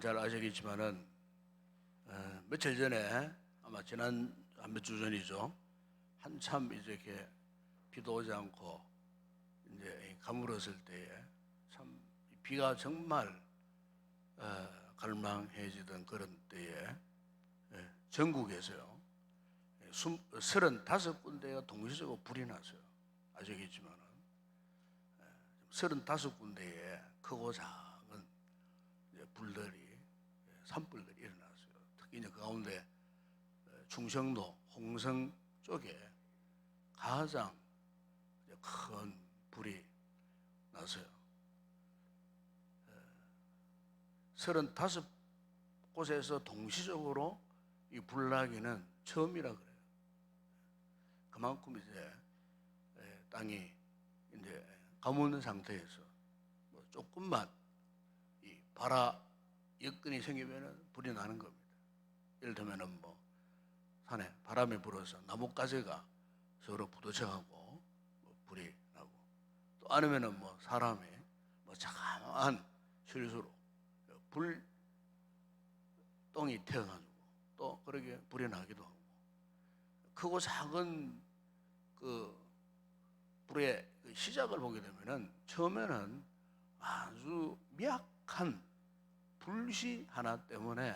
잘 아시겠지만은 며칠 전에 아마 지난 한 몇 주 전이죠. 한참 이렇게 비도 오지 않고 이제 가물었을 때에 참 비가 정말 갈망해지던 그런 때에 전국에서요 35군데가 동시적으로 불이 났어요. 아시겠지만은 35군데에 크고 작은 불들이 산불들이 일어났어요. 특히 이제 그 가운데 충청도 홍성 쪽에 가장 큰 불이 났어요. 35곳에서 동시적으로 이 불나기는 처음이라 그래요. 그만큼 이제 땅이 이제 가뭄 상태에서 뭐 조금만 이 여건이 생기면은 불이 나는 겁니다. 예를 들면은 뭐 산에 바람이 불어서 나뭇가지가 서로 부딪혀가고 뭐 불이 나고, 또 아니면은 뭐 사람이 뭐 자그마한 실수로 불똥이 튀어가지고 또 그렇게 불이 나기도 하고, 크고 작은 그 불의 시작을 보게 되면은 처음에는 아주 미약한 불씨 하나 때문에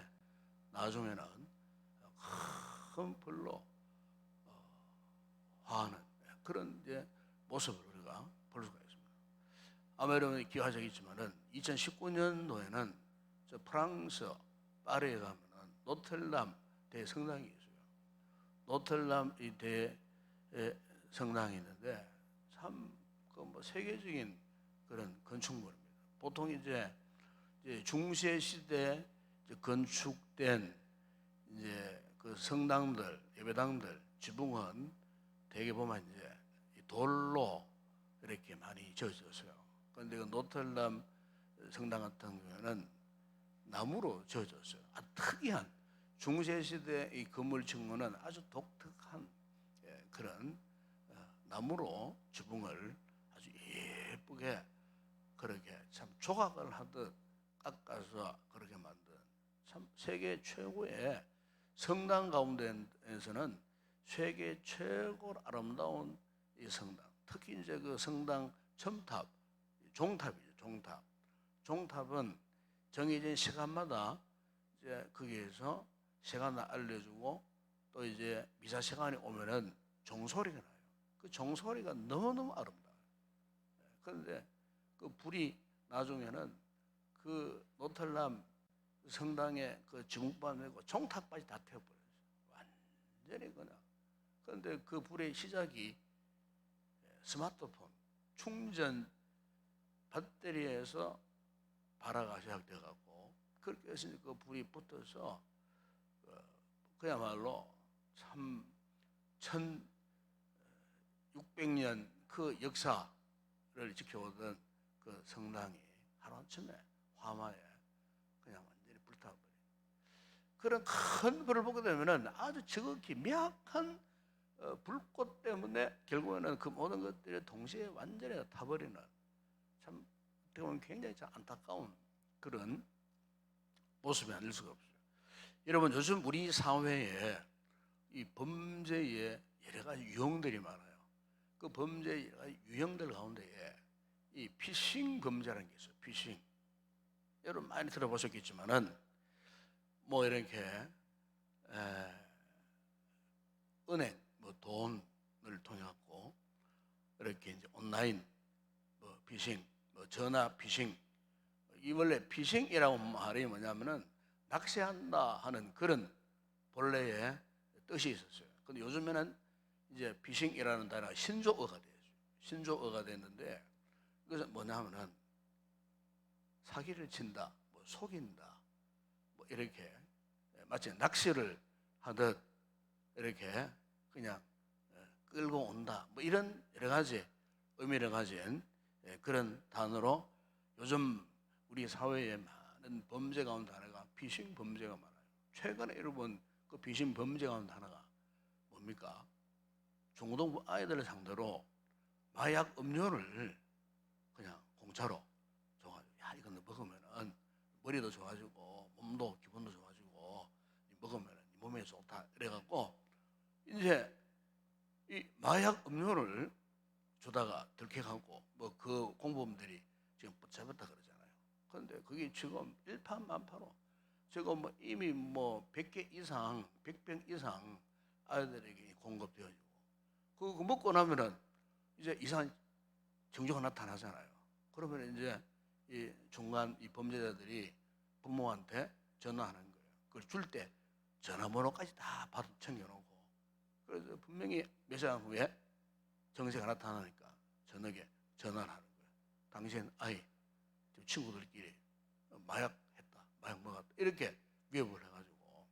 나중에는 큰 불로 화하는 그런 이제 모습을 우리가 볼 수가 있습니다. 아마 여러분이 기억하시겠지만은 2019년도에는 저 프랑스 파리에 가면은 노텔담 대성당이 있어요. 노텔담 이 대성당이 있는데 참 그 뭐 세계적인 그런 건축물입니다. 보통 이제 중세 시대 건축된 이제 그 성당들, 예배당들 지붕은 대개 보면 이제 돌로 이렇게 많이 지어졌어요. 그런데 그 노틀담 성당 같은 경우는 나무로 지어졌어요. 아주 특이한 중세 시대 이 건물 층은 아주 독특한 그런 나무로 지붕을 아주 예쁘게 그렇게 참 조각을 하듯 깎아서 그렇게 만든 참 세계 최고의 성당 가운데에서는 세계 최고로 아름다운 이 성당. 특히 이제 그 성당 첨탑, 종탑이죠. 종탑은 정해진 시간마다 이제 거기에서 시간을 알려주고, 또 이제 미사 시간이 오면은 종소리가 나요. 그 종소리가 너무너무 아름다워요. 그런데 그 불이 나중에는 그 노틀담 성당의 그 지붕만 메고 종탑까지 다 태워버렸어요. 완전히 그냥. 그런데 그 불의 시작이 스마트폰 충전 배터리에서 발화가 시작돼갖고, 그렇게 해서 그 불이 붙어서 그야말로 참 1600년 그 역사를 지켜오던 그 성당이 하루아침에 화마에 그냥 완전히 불타버려요. 그런 큰 불을 보게 되면은 아주 지극히 미약한 불꽃 때문에 결국에는 그 모든 것들이 동시에 완전히 타버리는, 참 어떻게 보면 굉장히 참 안타까운 그런 모습이 아닐 수가 없어요. 여러분, 요즘 우리 사회에 이 범죄의 여러 가지 유형들이 많아요. 그 범죄의 여러 가지 유형들 가운데에 이 피싱 범죄라는 게 있어요. 피싱. 여러분 많이 들어보셨겠지만은 뭐 이렇게 은행 뭐 돈을 통해 갖고 이렇게 이제 온라인 뭐 피싱, 뭐 전화 피싱. 이 원래 피싱이라고 말이 뭐냐면은 낚시한다 하는 그런 본래의 뜻이 있었어요. 근데 요즘에는 이제 피싱이라는 단어가 신조어가 돼요. 신조어가 됐는데, 그것은 뭐냐면은 사기를 친다, 뭐 속인다, 뭐 이렇게 마치 낚시를 하듯 이렇게 그냥 끌고 온다, 뭐 이런 여러 가지 의미를 가진 그런 단어로 요즘 우리 사회에 많은 범죄 가운데 하나가 피싱 범죄가 많아요. 최근에 여러분 그 피싱 범죄 가운데 하나가 뭡니까? 중고등부 아이들을 상대로 마약 음료를 그냥 공짜로 줘가지고, 야 이거 너 먹으면은 머리도 좋아지고 몸도 기분도 좋아지고 먹으면 몸에 좋다 이래갖고 이제 이 마약 음료를 주다가 들켜가고 뭐 그 공범들이 지금 붙잡았다 그러잖아요. 그런데 그게 지금 일파만파로 지금 뭐 이미 뭐 100개 이상, 100병 이상 아이들에게 공급되어지고 그거 먹고 나면은 이제 이상한 증조가 나타나잖아요. 그러면 이제 이 중간 이 범죄자들이 부모한테 전화하는 거예요. 그걸 줄 때 전화번호까지 다 받아 챙겨놓고 그래서 분명히 몇 시간 후에 정세가 나타나니까 저녁에 전화를 하는 거예요. 당신 아이 친구들끼리 마약 했다, 마약 먹었다 이렇게 위협을 해가지고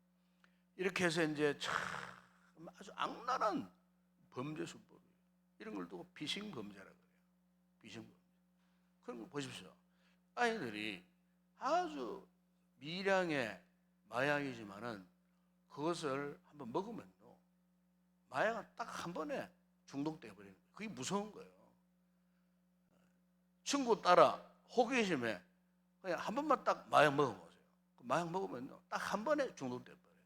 이렇게 해서 이제 참 아주 악랄한 범죄 수법이에요. 이런 걸 두고 피싱 범죄라고 그래요. 피싱 범죄. 그런 거 보십시오. 아이들이 아주 미량의 마약이지만은 그것을 한번 먹으면요 마약은 딱 한 번에 중독돼 버리는 거예요. 그게 무서운 거예요. 친구 따라 호기심에 그냥 한 번만 딱 마약 먹어보세요. 마약 먹으면요 딱 한 번에 중독돼 버려요.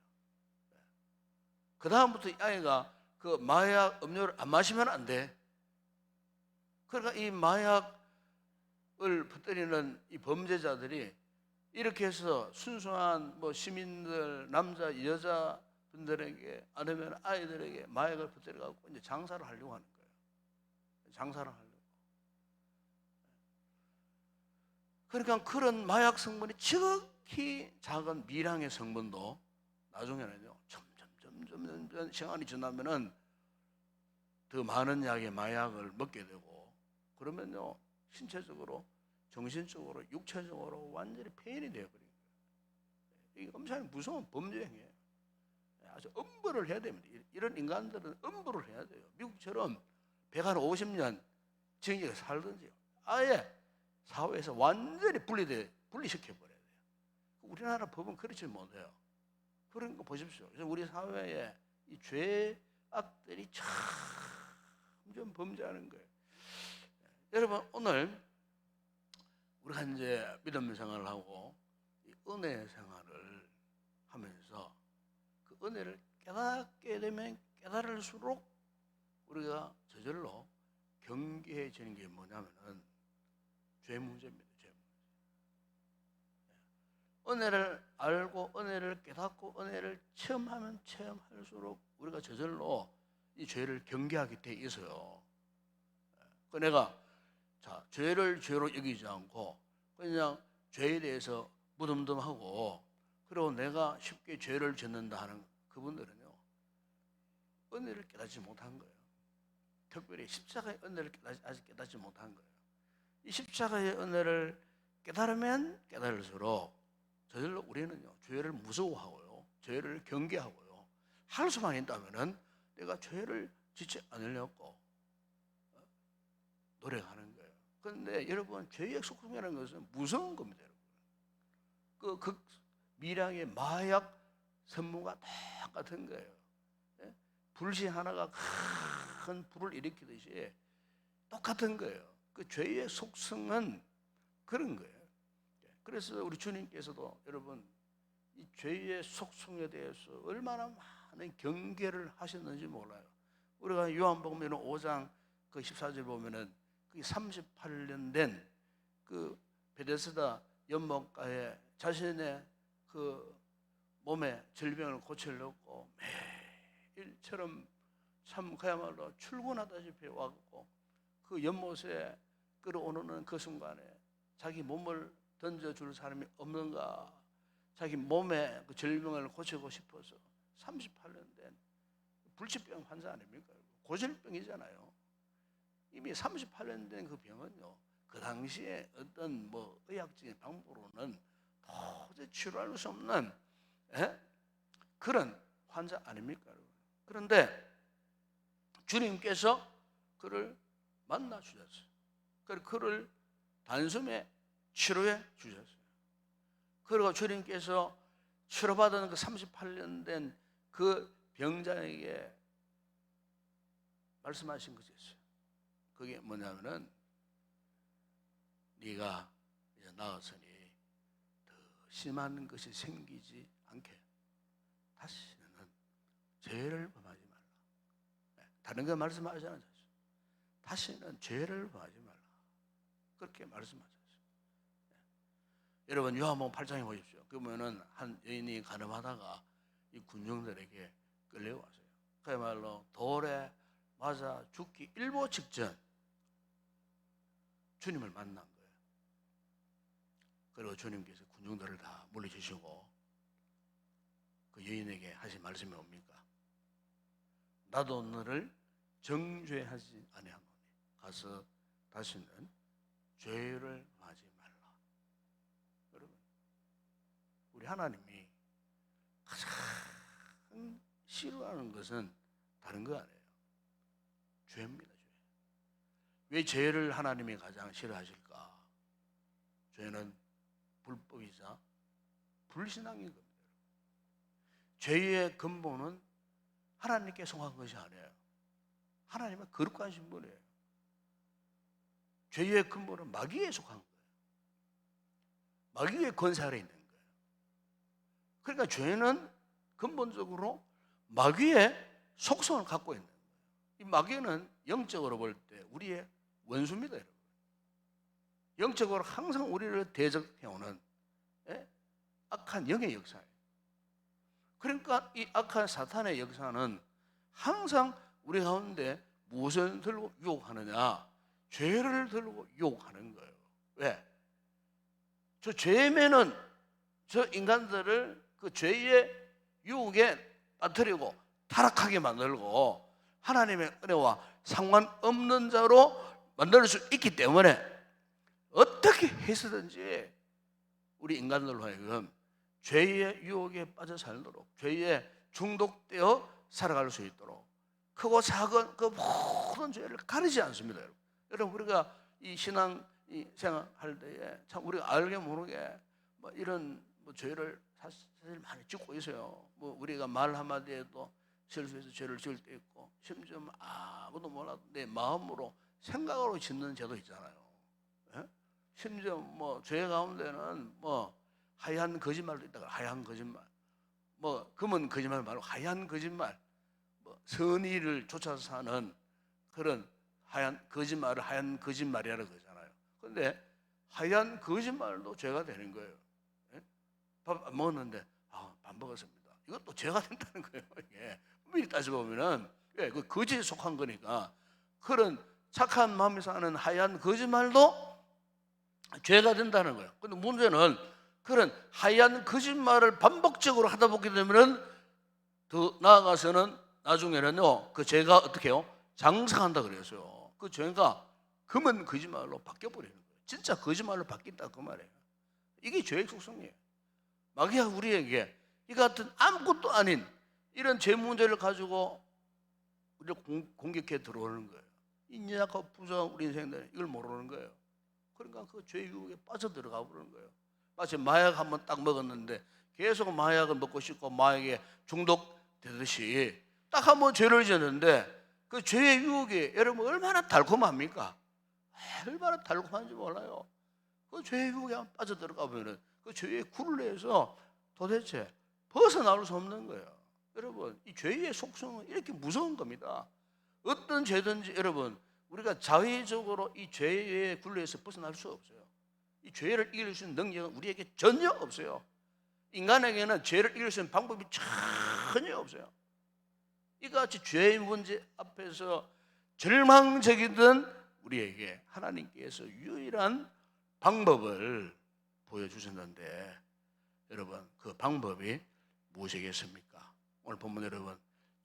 그 다음부터 이 아이가 그 마약 음료를 안 마시면 안 돼. 그러니까 이 마약을 퍼뜨리는 이 범죄자들이 이렇게 해서 순수한 뭐 시민들, 남자, 여자 분들에게 아니면 아이들에게 마약을 퍼뜨려 갖고 이제 장사를 하려고 하는 거예요. 장사를 하려고. 그러니까 그런 마약 성분이 지극히 작은 미량의 성분도 나중에는요 점점 시간이 지나면은 더 많은 양의 마약을 먹게 되고 그러면요 신체적으로, 정신적으로, 육체적으로 완전히 폐인이 되어버린 거예요. 이게 엄청 무서운 범죄 행위예요. 아주 엄벌을 해야 됩니다. 이런 인간들은 엄벌을 해야 돼요. 미국처럼 150년 정의가 살든지요. 아예 사회에서 완전히 분리시켜버려야 돼요. 우리나라 법은 그렇지 못해요. 그런 거 보십시오. 그래서 우리 사회에 이 죄악들이 점점 범죄하는 거예요. 여러분 오늘 우리가 이제 믿음 생활을 하고 이 은혜 생활을 하면서 그 은혜를 깨닫게 되면 깨달을수록 우리가 저절로 경계해지는 게 뭐냐면은 죄 문제입니다. 죄 문제. 은혜를 알고 은혜를 깨닫고 은혜를 체험하면 체험할수록 우리가 저절로 이 죄를 경계하게 돼 있어요. 그 내가 자 죄를 죄로 여기지 않고 그냥 죄에 대해서 무덤덤하고 그리고 내가 쉽게 죄를 짓는다 하는 그분들은요 은혜를 깨닫지 못한 거예요. 특별히 십자가의 은혜를 아직 깨닫지 못한 거예요. 이 십자가의 은혜를 깨달으면 깨달을수록 저절로 우리는요 죄를 무서워하고요 죄를 경계하고요 할 수만 있다면은 내가 죄를 짓지 않으려고 노력하는 거예요. 그런데 여러분 죄의 속성이라는 것은 무서운 겁니다. 여러분 그 미량의 마약 선무가 똑같은 거예요. 불씨 하나가 큰 불을 일으키듯이 똑같은 거예요. 그 죄의 속성은 그런 거예요. 그래서 우리 주님께서도 여러분 이 죄의 속성에 대해서 얼마나 많은 경계를 하셨는지 몰라요. 우리가 요한복음 5장 그 14절 보면은 그 38년 된 그 베데스다 연못가에 자신의 그 몸에 질병을 고치려고 매일처럼 참 그야말로 출근하다시피 와갖고 그 연못에 끌어오르는 그 순간에 자기 몸을 던져줄 사람이 없는가, 자기 몸에 그 질병을 고치고 싶어서 38년 된 불치병 환자 아닙니까? 고질병이잖아요. 이미 38년 된 그 병은요, 그 당시에 어떤 뭐 의학적인 방법으로는 도저히 치료할 수 없는 그런 환자 아닙니까? 그런데 주님께서 그를 만나 주셨어요. 그를 단숨에 치료해 주셨어요. 그리고 주님께서 치료받은 그 38년 된 그 병자에게 말씀하신 것이 있어요. 그게 뭐냐면은 네가 이제 나았으니 더 심한 것이 생기지 않게 다시는 죄를 범하지 말라. 다른 거 말씀하지 않았어요. 다시는 죄를 범하지 말라. 그렇게 말씀하셨어요. 여러분 요한복음 8장에 보십시오. 그러면은 한 여인이 가늠하다가 이 군중들에게 끌려왔어요. 그야말로 돌에 맞아 죽기 일보 직전 주님을 만난 거예요. 그리고 주님께서 군중들을 다 물리치시고 그 여인에게 하신 말씀이 뭡니까? 나도 너를 정죄하지 아니하노니 가서 다시는 죄를 하지 말라. 여러분, 우리 하나님이 가장 싫어하는 것은 다른 거 아니에요. 죄입니다. 죄. 왜 죄를 하나님이 가장 싫어하실까? 죄는 불법이자 불신앙인 겁니다. 죄의 근본은 하나님께 속한 것이 아니에요. 하나님은 거룩하신 분이에요. 죄의 근본은 마귀에 속한 거예요. 마귀의 권세 아래 있는 거예요. 그러니까 죄는 근본적으로 마귀의 속성을 갖고 있는 거예요. 이 마귀는 영적으로 볼 때 우리의 원수입니다, 여러분. 영적으로 항상 우리를 대적해오는 악한 영의 역사예요. 그러니까 이 악한 사탄의 역사는 항상 우리 가운데 무엇을 들고 유혹하느냐? 죄를 들고 유혹하는 거예요. 왜? 저 죄면은 저 인간들을 그 죄의 유혹에 빠뜨리고 타락하게 만들고 하나님의 은혜와 상관없는 자로 만들 수 있기 때문에 어떻게 해서든지 우리 인간들로 하여금 죄의 유혹에 빠져 살도록 죄에 중독되어 살아갈 수 있도록 크고 작은 그 모든 죄를 가리지 않습니다. 여러분 우리가 이 신앙 생활할 때에 참 우리가 알게 모르게 뭐 이런 죄를 사실 많이 짓고 있어요. 뭐 우리가 말 한마디에도 실수해서 죄를 지을 때 있고 심지어 아무도 몰라도 내 마음으로 생각으로 짓는 죄도 있잖아요. 예? 심지어 뭐 죄 가운데는 뭐 하얀 거짓말도 있다가 하얀 거짓말, 뭐 검은 거짓말 말고 하얀 거짓말, 뭐 선의를 쫓아서 사는 그런 하얀 거짓말을 하얀 거짓말이라고 그러잖아요. 그런데 하얀 거짓말도 죄가 되는 거예요. 예? 밥 안 먹었는데 밥 먹었습니다. 이것도 죄가 된다는 거예요. 이게 엄밀히 따져보면은 그 거짓에 속한 거니까 그런 착한 마음에서 하는 하얀 거짓말도 죄가 된다는 거예요. 근데 문제는 그런 하얀 거짓말을 반복적으로 하다 보게 되면은 더 나아가서는 나중에는요 그 죄가 어떻게 해요? 장성한다 그랬어요. 그 죄가 검은 거짓말로 바뀌어 버리는 거예요. 진짜 거짓말로 바뀐다 그 말이에요. 이게 죄의 속성이에요. 마귀가 우리에게 이 같은 아무것도 아닌 이런 죄 문제를 가지고 우리를 공격해 들어오는 거예요. 이 약하고 부정한 우리 인생들은 이걸 모르는 거예요. 그러니까 그 죄 유혹에 빠져들어가 버리는 거예요. 마치 마약 한번 딱 먹었는데 계속 마약을 먹고 싶고 마약에 중독되듯이 딱 한번 죄를 지었는데 그 죄의 유혹이 여러분 얼마나 달콤합니까? 얼마나 달콤한지 몰라요. 그 죄의 유혹에 빠져들어가 보면 그 죄의 굴레에서 도대체 벗어나올 수 없는 거예요. 여러분 이 죄의 속성은 이렇게 무서운 겁니다. 어떤 죄든지 여러분 우리가 자의적으로 이 죄의 굴레에서 벗어날 수 없어요. 이 죄를 이길 수 있는 능력은 우리에게 전혀 없어요. 인간에게는 죄를 이길 수 있는 방법이 전혀 없어요. 이같이 죄의 문제 앞에서 절망적이던 우리에게 하나님께서 유일한 방법을 보여주셨는데 여러분 그 방법이 무엇이겠습니까? 오늘 본문 여러분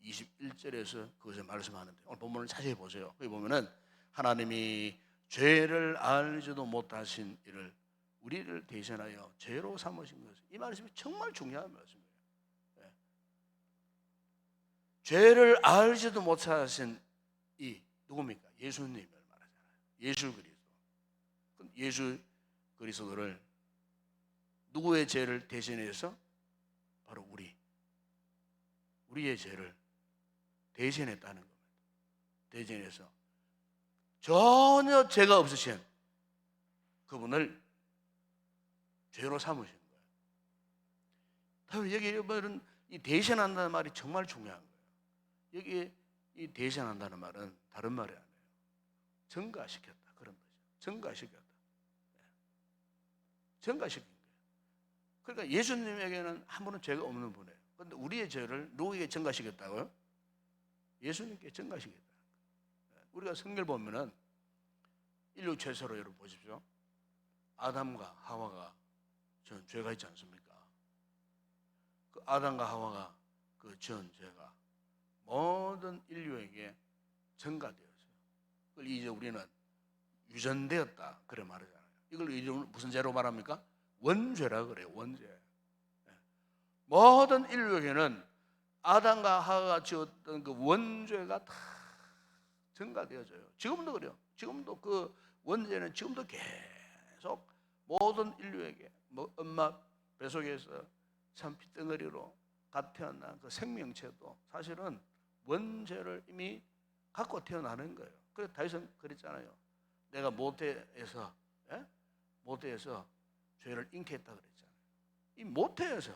21절에서 그것을 말씀하는데 오늘 본문을 자세히 보세요. 거기 보면은 하나님이 죄를 알지도 못하신 이를 우리를 대신하여 죄로 삼으신 것. 이 말씀이 정말 중요한 말씀이에요. 네. 죄를 알지도 못하신 이 누굽니까? 예수님을 말하잖아요. 예수 그리스도. 예수 그리스도를 누구의 죄를 대신해서 바로 우리의 죄를 대신했다는 겁니다. 대신해서 전혀 죄가 없으신 그분을 죄로 삼으신 거예요. 여기 이런 이 대신한다는 말이 정말 중요한 거예요. 여기 이 대신한다는 말은 다른 말이 아니에요. 증가시켰다 그런 거죠. 증가시켰다. 증가시킨 거예요. 그러니까 예수님에게는 한 분은 죄가 없는 분이에요. 그런데 우리의 죄를 누구에게 증가시켰다고요? 예수님께 증가시켰다. 우리가 성경을 보면은 인류 최초로 여러분 보십시오. 아담과 하와가 전 죄가 있지 않습니까? 그 아담과 하와가 그 전 죄가 모든 인류에게 증가되었어요. 그걸 이제 우리는 유전되었다 그래 말하잖아요. 이걸 무슨 죄로 말합니까? 원죄라 그래요. 원죄. 모든 인류에게는 아담과 하와가 지었던 그 원죄가 다 증가되어져요. 지금도 그래요. 지금도 그 원죄는 지금도 계속 모든 인류에게 뭐 엄마 뱃속에서 참 핏덩어리로 갓 태어난 그 생명체도 사실은 원죄를 이미 갖고 태어나는 거예요. 그래서 다윗은 그랬잖아요. 내가 모태에서 모태에서 죄를 잉태했다 그랬잖아요. 이 모태에서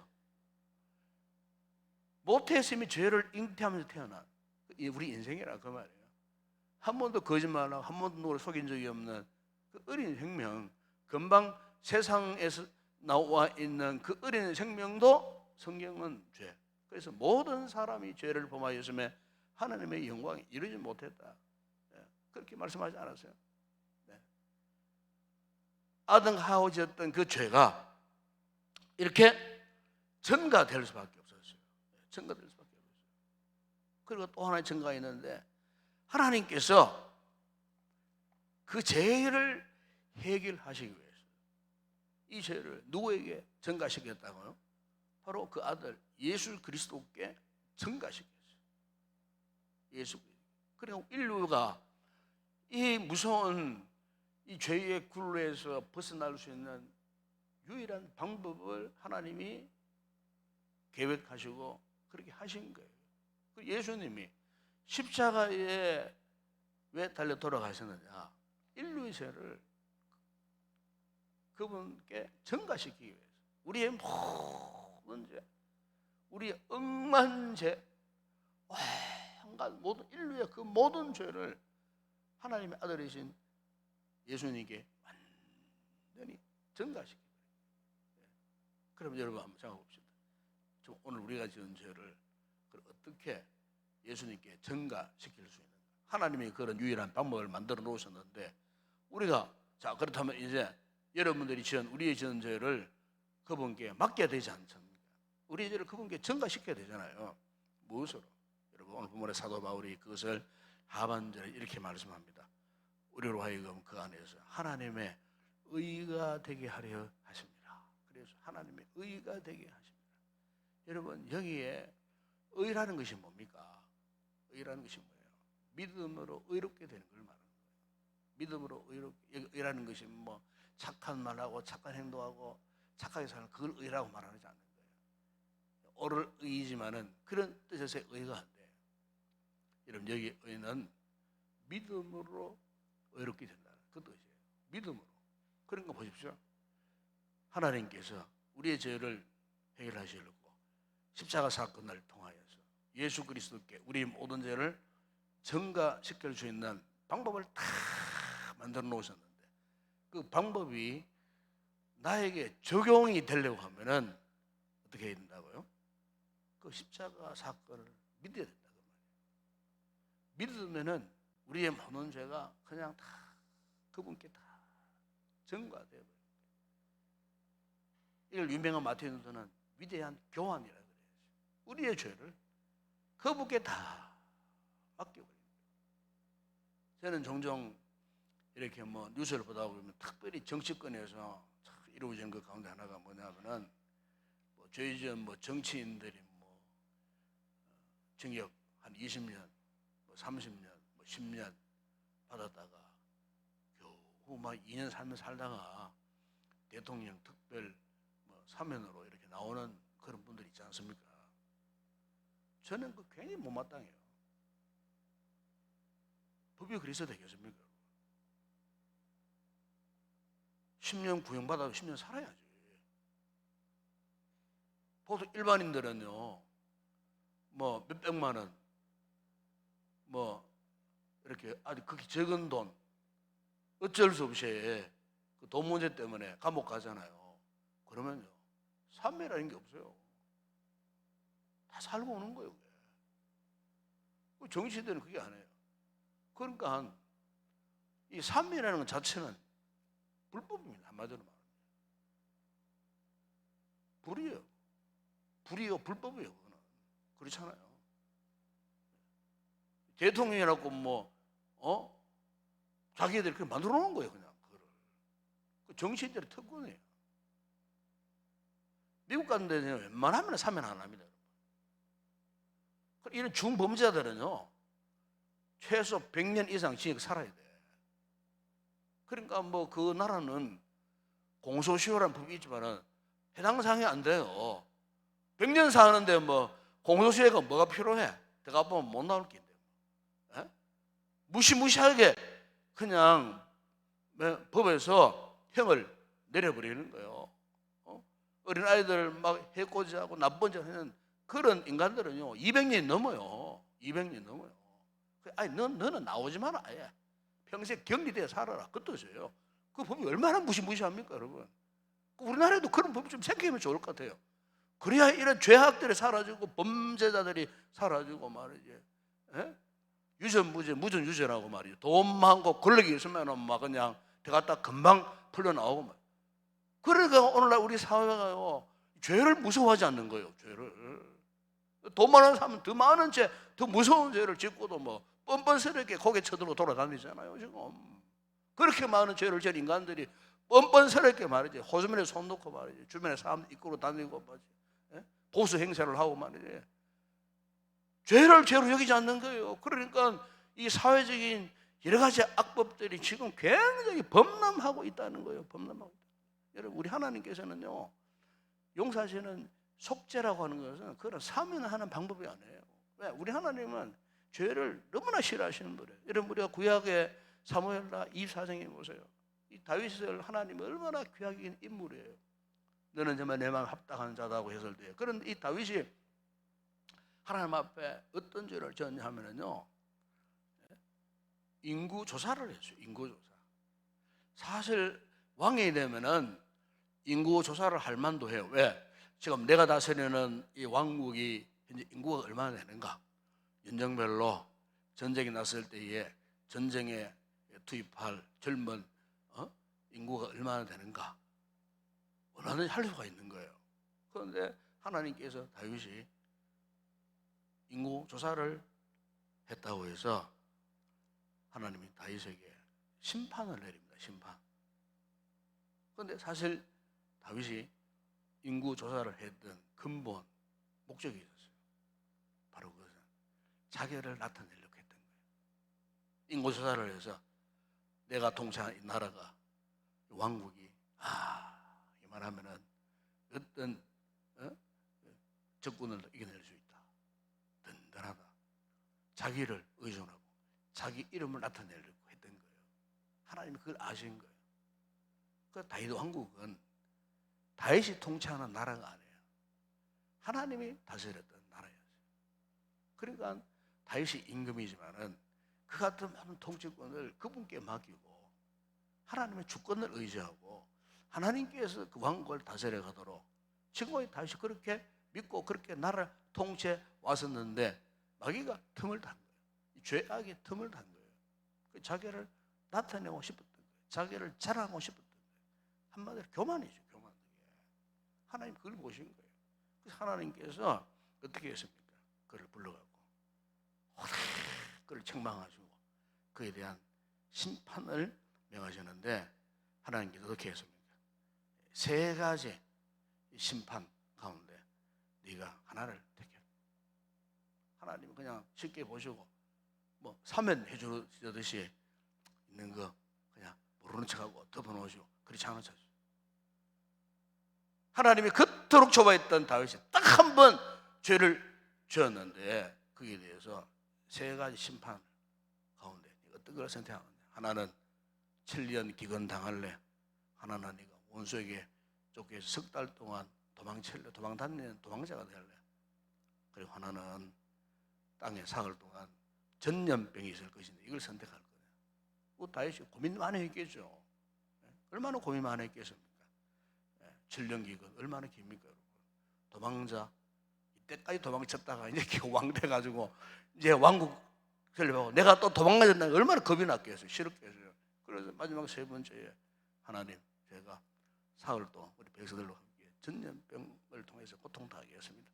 이미 죄를 잉태하면서 태어난 우리 인생이라 그 말이에요. 한 번도 거짓말하고 한 번도 누구를 속인 적이 없는 그 어린 생명, 금방 세상에서 나와 있는 그 어린 생명도 성경은 죄. 그래서 모든 사람이 죄를 범하였음에 하나님의 영광이 이루지 못했다. 그렇게 말씀하지 않았어요? 아담과 하와 지었던 그 죄가 이렇게 전가될 수밖에 없었어요. 전가될 수밖에 없었어요. 그리고 또 하나의 전가가 있는데 하나님께서 그 죄를 해결하시기 위해서 이 죄를 누구에게 전가시켰다고요? 바로 그 아들 예수 그리스도께 전가시켰어요. 예수 그리스도. 그리고 인류가 이 무서운 이 죄의 굴레에서 벗어날 수 있는 유일한 방법을 하나님이 계획하시고 그렇게 하신 거예요. 그 예수님이 십자가에 왜 달려 돌아가셨느냐? 인류의 죄를 그분께 전가시키기 위해서 우리의 모든 죄, 우리의 억만 죄, 모든 인류의 그 모든 죄를 하나님의 아들이신 예수님께 완전히 전가시키고. 그럼 여러분 한번 생각해 봅시다. 오늘 우리가 지은 죄를 어떻게 예수님께 전가시킬 수 있는가? 하나님이 그런 유일한 방법을 만들어 놓으셨는데 우리가 자 그렇다면 이제 여러분들이 우리의 지은 죄를 그분께 맡겨야 되지 않습니까? 우리의 죄를 그분께 전가시켜야 되잖아요. 무엇으로? 여러분 오늘 본문의 사도 바울이 그것을 하반절에 이렇게 말씀합니다. 우리로 하여금 그 안에서 하나님의 의가 되게 하려 하십니다. 그래서 하나님의 의가 되게 하십니다. 여러분 여기에 의라는 것이 뭡니까? 의라는 것이 뭐예요? 믿음으로 의롭게 되는 걸 말하는 거예요. 믿음으로 의라는 것이 뭐 착한 말하고 착한 행동하고 착하게 사는 그걸 의라고 말하지 않는 거예요. 옳을 의이지만은 그런 뜻에서의 의가 안 돼요. 여러분 여기 의는 믿음으로 의롭게 된다는 그 뜻이에요. 믿음으로. 그런 거 보십시오. 하나님께서 우리의 죄를 해결하시려고 십자가 사건을 통하여서 예수 그리스도께 우리 모든 죄를 전가시킬 수 있는 방법을 다 만들어 놓으셨는데 그 방법이 나에게 적용이 되려고 하면은 어떻게 해야 된다고요? 그 십자가 사건을 믿어야 된다고 말이에요. 믿으면은 우리의 모든 죄가 그냥 다 그분께 다 전가되어 버려요. 이걸 유명한 마태복음에서는 위대한 교환이라고 그래요. 우리의 죄를 그분께 다 맡겨버립니다. 저는 종종 이렇게 뭐 뉴스를 보다 보면 특별히 정치권에서 이루어지는 그 가운데 하나가 뭐냐면은 뭐 저희 전 뭐 정치인들이 뭐 징역 한 20년, 뭐 30년, 뭐 10년 받았다가 겨우 막 2년 3년 살다가 대통령 특별 뭐 사면으로 이렇게 나오는 그런 분들 있지 않습니까? 저는 그 굉장히 못마땅해요. 법이 그래서 되겠습니까? 10년 구형받아도 10년 살아야지. 보통 일반인들은요, 뭐 몇백만 원, 뭐 이렇게 아주 극히 적은 돈, 어쩔 수 없이 그 돈 문제 때문에 감옥 가잖아요. 그러면요, 삼매라는 게 없어요. 다 살고 오는 거예요. 정치시대는 그게 아니에요. 그러니까 이 삼매라는 것 자체는 불법입니다. 한마디로 말하면 불이에요. 불이요, 불법이에요. 그거는 그렇잖아요. 대통령이라고 자기들이 그렇게 만들어 놓은 거예요. 그냥 그거를. 정치인들의 특권이에요. 미국 같은 데는 웬만하면 사면 안 합니다. 이런 중범죄자들은요, 최소 100년 이상 징역 살아야 돼. 그러니까 그 나라는 공소시효라는 법이 있지만은 해당 사항이 안 돼요. 100년 사는데 공소시효가 뭐가 필요해? 내가 보면 못 나올 게 있는데. 무시무시하게 그냥 법에서 형을 내려버리는 거예요. 어린 아이들 막 해코지하고 나쁜 짓 하는 그런 인간들은요 200년이 넘어요. 200년 넘어요. 아니 너는 나오지 마라. 아예 평생 격리되어 살아라. 그 뜻이에요. 그 법이 얼마나 무시무시합니까, 여러분? 우리나라에도 그런 법이 좀 생기면 좋을 것 같아요. 그래야 이런 죄악들이 사라지고 범죄자들이 사라지고 말이지. 유전무죄, 무전유죄라고 말이죠. 돈 많고 권력이 있으면 막 그냥 들어갔다 금방 풀려나오고 말. 그러니까 오늘날 우리 사회가요 죄를 무서워하지 않는 거예요. 죄를 돈 많은 사람은 더 많은 죄, 더 무서운 죄를 짓고도 뻔뻔스럽게 고개 쳐들고 돌아다니잖아요. 지금 그렇게 많은 죄를 지은 인간들이 뻔뻔스럽게 말이지 호주머니에 손 놓고 말이지 주변에 사람 이끌고 다니고 말이지 보수 행세를 하고 말이지 죄를 죄로 여기지 않는 거예요. 그러니까 이 사회적인 여러 가지 악법들이 지금 굉장히 범람하고 있다는 거예요. 범람하고 있다. 여러분 우리 하나님께서는요 용서하시는 속죄라고 하는 것은 그런 사면하는 방법이 아니에요. 왜? 우리 하나님은 죄를 너무나 싫어하시는 분이에요. 여러분 우리가 구약의 사무엘라 24장에 보세요. 이 다윗을 하나님이 얼마나 귀하게 여긴 인물이에요. 너는 정말 내 마음 합당한 자다고 해설돼요. 그런데 이 다윗이 하나님 앞에 어떤 죄를 지었냐 하면은요 인구 조사를 했어요. 인구 조사. 사실 왕이 되면은 인구 조사를 할 만도 해요. 왜? 지금 내가 다스리는 이 왕국이 현재 인구가 얼마나 되는가? 연령별로 전쟁이 났을 때에 전쟁에 투입할 젊은 인구가 얼마나 되는가? 원하는 할 수가 있는 거예요. 그런데 하나님께서 다윗이 인구 조사를 했다고 해서 하나님이 다윗에게 심판을 내립니다. 심판. 그런데 사실 다윗이 인구 조사를 했던 근본 목적이 있었어요. 바로 그것은 자기를 나타내려고 했던 거예요. 인구 조사를 해서 내가 통치하는 이 나라가 왕국이 이만하면은 어떤 적군을 이겨낼 수 있다. 든든하다. 자기를 의존하고 자기 이름을 나타내려고 했던 거예요. 하나님이 그걸 아신 거예요. 그 다윗 왕국은 다윗이 통치하는 나라가 아니에요. 하나님이 다스렸던 나라였어요. 그러니까 다윗이 임금이지만은 그 같은 많은 통치권을 그분께 맡기고 하나님의 주권을 의지하고 하나님께서 그 왕국을 다스려 가도록 지금까지 다윗이 그렇게 믿고 그렇게 나라를 통치해 왔었는데 마귀가 틈을 탄 거예요. 죄악이 틈을 탄 거예요. 자기를 나타내고 싶었던 거예요. 자기를 자랑하고 싶었던 거예요. 한마디로 교만이죠. 교만. 하나님 그걸 보신 거예요. 그래서 하나님께서 어떻게 했습니까? 그를 불러가고 그를 책망하시고 그에 대한 심판을 명하셨는데 하나님께서 어떻게 했습니까? 세 가지 심판 가운데 네가 하나를 택해. 하나님은 그냥 쉽게 보시고 사면해 주듯이 있는 거 그냥 모르는 척하고 덮어놓으시고 그렇지 않은 척. 하나님이 그토록 좋아했던 다윗이 딱 한 번 죄를 지었는데 거기에 대해서 세 가지 심판 가운데 어떤 걸 선택하느냐. 하나는 7년 기근 당할래. 하나는 네가 원수에게 쫓겨서 석 달 동안 도망칠래? 도망다니는 도망자가 될래? 그리고 하나는 땅에 사흘 동안 전염병이 있을 것인데 이걸 선택할 거예요. 다윗이 고민 많이 했겠죠. 얼마나 고민 많이 했겠습니까? 7년 기간 얼마나 깁니까, 여러분? 도망자, 이때까지 도망쳤다가 이제 왕 돼가지고 이제 왕국 설립하고 내가 또 도망가야 된다는 게 얼마나 겁이 났겠어요. 싫었겠어요. 그래서 마지막 세 번째에 하나님, 제가 사흘 동안 우리 백성들과 함께 전염병을 통해서 고통당하게 했습니다.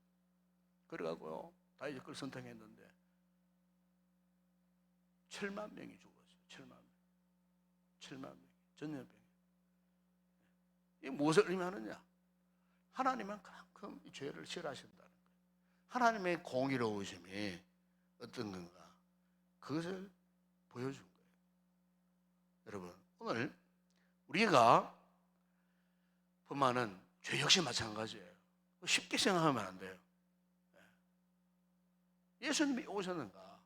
그래가고요, 다윗이 그걸 선택했는데 7만 명이 죽었어요. 7만 명. 7만 명. 전염병. 이게 무엇을 의미하느냐? 하나님은 그만큼 이 죄를 싫어하신다는 거예요. 하나님의 공의로우심이 어떤 건가? 그것을 보여준 거예요. 여러분, 오늘 우리가 범하는 죄 역시 마찬가지예요. 쉽게 생각하면 안 돼요. 예수님이 오셨는가?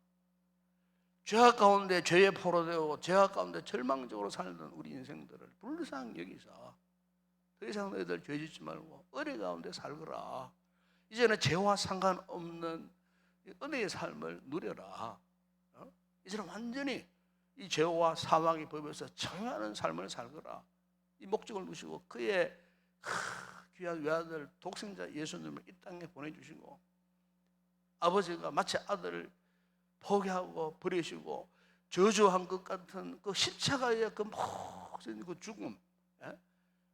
죄악 가운데 죄에 포로되고 죄악 가운데 절망적으로 살던 우리 인생들을 불쌍히 여기서 더 이상 너희들 죄 짓지 말고 은혜 가운데 살거라. 이제는 죄와 상관없는 은혜의 삶을 누려라. 이제는 완전히 이 죄와 사망의 법에서 정하는 삶을 살거라. 이 목적을 두시고 그의 귀한 외아들 독생자 예수님을 이 땅에 보내주시고 아버지가 마치 아들을 포기하고 버리시고 저주한 것 같은 그 십자가의 그 모든 그 죽음,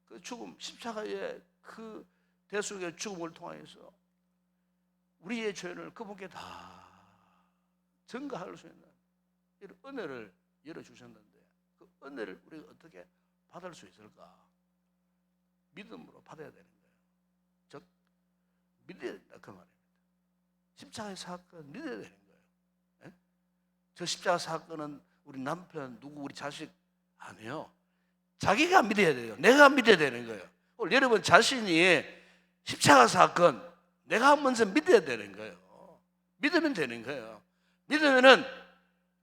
그 죽음, 십자가의 그 대속의 죽음을 통해서 우리의 죄를 그분께 다 전가할 수 있는 이런 은혜를 열어주셨는데 그 은혜를 우리가 어떻게 받을 수 있을까? 믿음으로 받아야 되는 거예요. 즉 믿어야 된다 그 말입니다. 십자가의 사건 믿어야 되는 거예요. 저 십자가 사건은 우리 남편, 누구, 우리 자식 아니에요. 자기가 믿어야 돼요. 내가 믿어야 되는 거예요. 오늘 여러분 자신이 십자가 사건 내가 먼저 믿어야 되는 거예요. 믿으면 되는 거예요. 믿으면은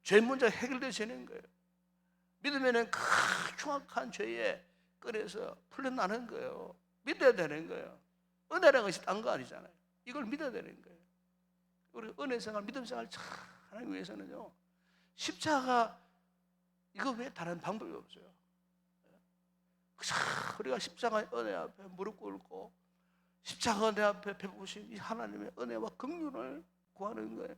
죄 문제 해결되시는 거예요. 믿으면은 그 흉악한 죄에 끌어서 풀려나는 거예요. 믿어야 되는 거예요. 은혜라는 것이 딴 거 아니잖아요. 이걸 믿어야 되는 거예요. 우리 은혜 생활, 믿음 생활 잘 하기 위해서는요, 십자가 이거 외에 다른 방법이 없어요. 우리가 십자가의 은혜 앞에 무릎 꿇고 십자가 은혜 앞에 베푸신 이 하나님의 은혜와 긍휼을 구하는 거예요.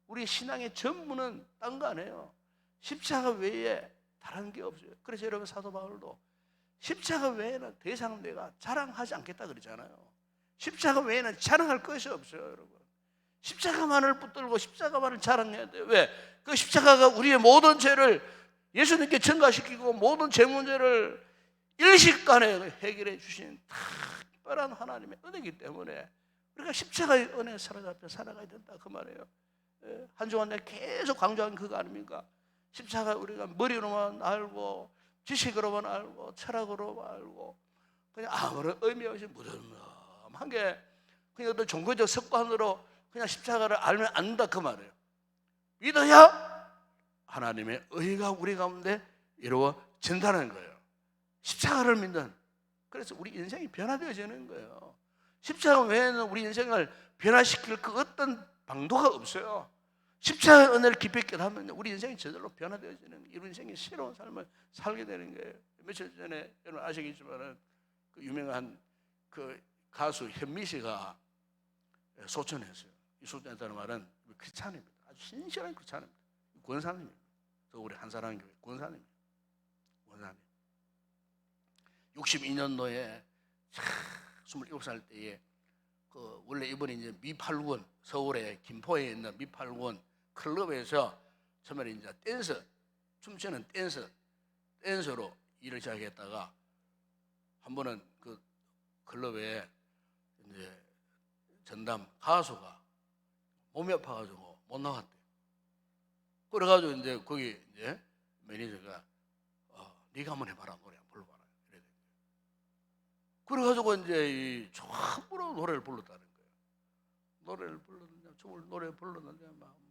우리 신앙의 전부는 딴 거 아니에요. 십자가 외에 다른 게 없어요. 그래서 여러분 사도 바울도 십자가 외에는 더 이상 내가 자랑하지 않겠다 그러잖아요. 십자가 외에는 자랑할 것이 없어요, 여러분. 십자가만을 붙들고 십자가만을 자랑해야 돼요. 왜? 그 십자가가 우리의 모든 죄를 예수님께 전가시키고 모든 죄 문제를 일식간에 해결해 주신 특별한 하나님의 은혜이기 때문에 우리가 십자가의 은혜 사로잡혀 살아가야 된다 그 말이에요. 한 주간 내가 계속 강조한 그거 아닙니까? 십자가 우리가 머리로만 알고 지식으로만 알고 철학으로만 알고 그냥 아무런 의미 없이 무덤한 게 그냥 어떤 종교적 습관으로 그냥 십자가를 알면 안다 그 말이에요. 믿어야 하나님의 의가 우리 가운데 이루어진다는 거예요. 십자가를 믿는. 그래서 우리 인생이 변화되어지는 거예요. 십자가 외에는 우리 인생을 변화시킬 그 어떤 방도가 없어요. 십자가의 은혜를 깊이 깨닫으면 우리 인생이 저절로 변화되어지는, 우리 인생이 새로운 삶을 살게 되는 거예요. 며칠 전에 여러분 아시겠지만 그 유명한 그 가수 현미 씨가 소천했어요. 이 소천했다는 말은 크리스찬입니다. 아주 신실한 크리스찬입니다. 권사님입니다. 서울의 한사랑교회 권사님. 62년도에 27살 때에 그 원래 이번에 이제 미팔군 서울의 김포에 있는 미팔군 클럽에서 처음에 이제 댄서 춤추는 댄서로 일을 시작했다가 한 번은 그 클럽에 이제 전담 가수가 몸이 아파가지고 못 나갔대요. 그래가지고 이제 거기 이제 매니저가 네가 한번 해봐라, 노래 한번 불러봐라. 그래가지고 이제 이 처음으로 노래를 불렀다는 거예요. 노래를 불렀는데, 노래 불렀는데